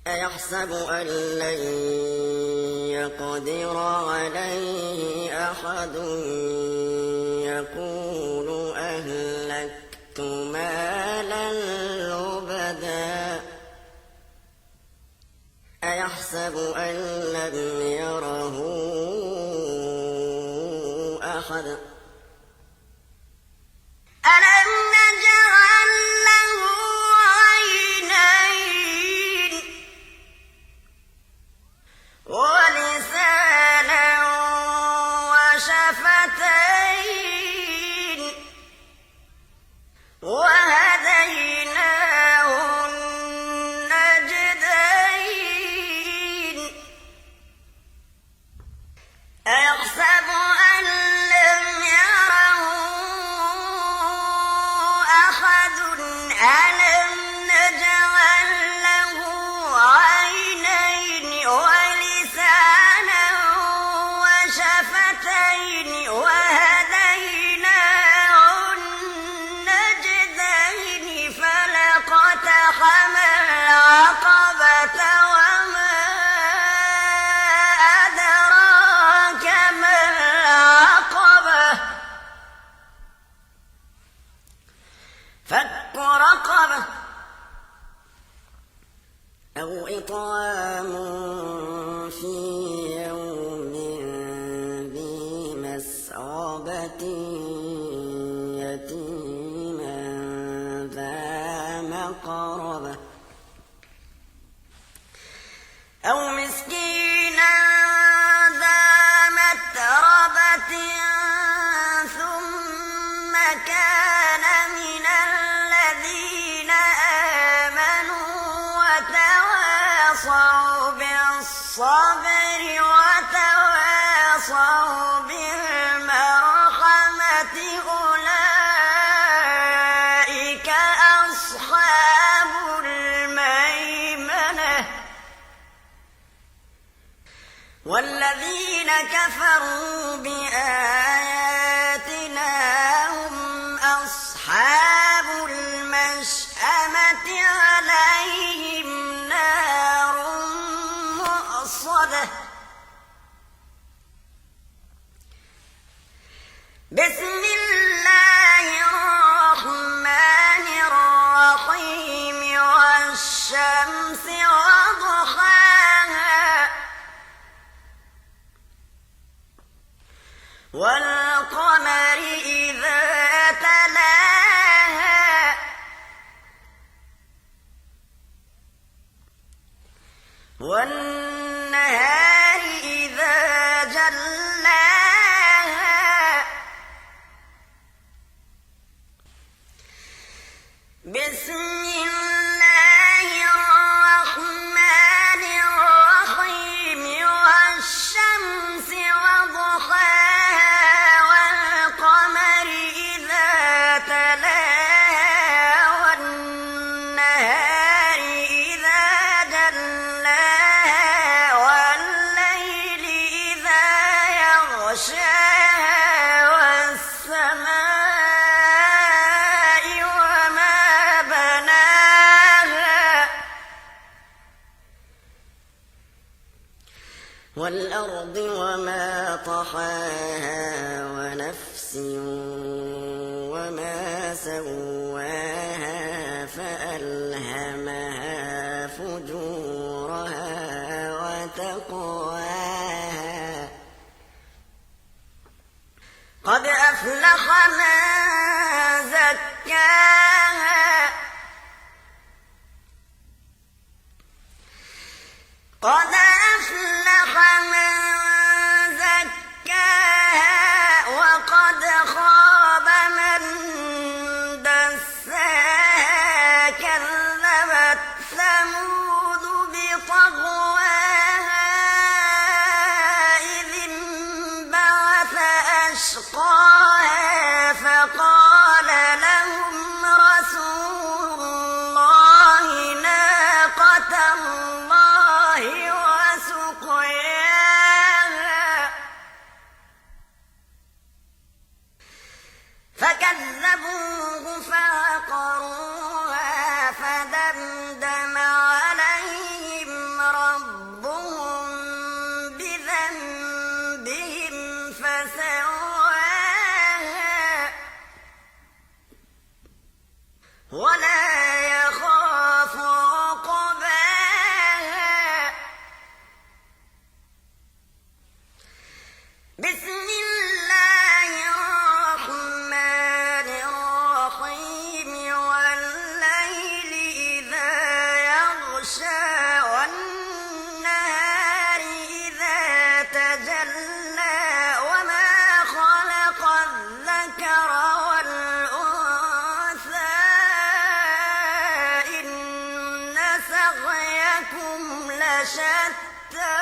أيحسب أن لن يقدر عليه أحد يقول أهلكت مالا لبدا أيحسب أن لم يره أحد ألم نجعل له عينين ولسانا وشفتين وهديناه النجدين أيحسب أن لم يره أحد ألم نجعل له عينين ولسانا وشفتين وهديناه النجدين فلاقتحم العقبة وما أدراك ما العقبة فك رقبة أو إطعام في يوم ذي مسغبة يتيما ذا مقربة أو مسكينا ذا متربة ثم كان من الذين آمنوا وتواصوا بالصبر وتواصوا بالمرحمة أولئك أصحاب الميمنة والذين كفروا بآياتنا هم أصحاب المشأمة عليهم نار مؤصدة بسم الله الرحمن الرحيم والشمس وضحاها والقمر إذا تلاها والنهار إذا جلاها بسم الله الرحمن الرحيم والشمس وضحاها والقمر إذا تلاها والنهار إذا جلاها والليل إذا يغشاها والسماء وما بناها والأرض وما طحاها ونفس وما سواها فألهمها فجورها وتقواها قد أفلح من زكاها قد أفلح من زكاها وقد خاب من دساها كذبت ثمود بطغواها ولا يخاف عقباها. بسم الله الرحمن الرحيم والليل إذا يغشى والنهار إذا تجلى وما خلق الذكر والأنثى إن سعيكم لشتى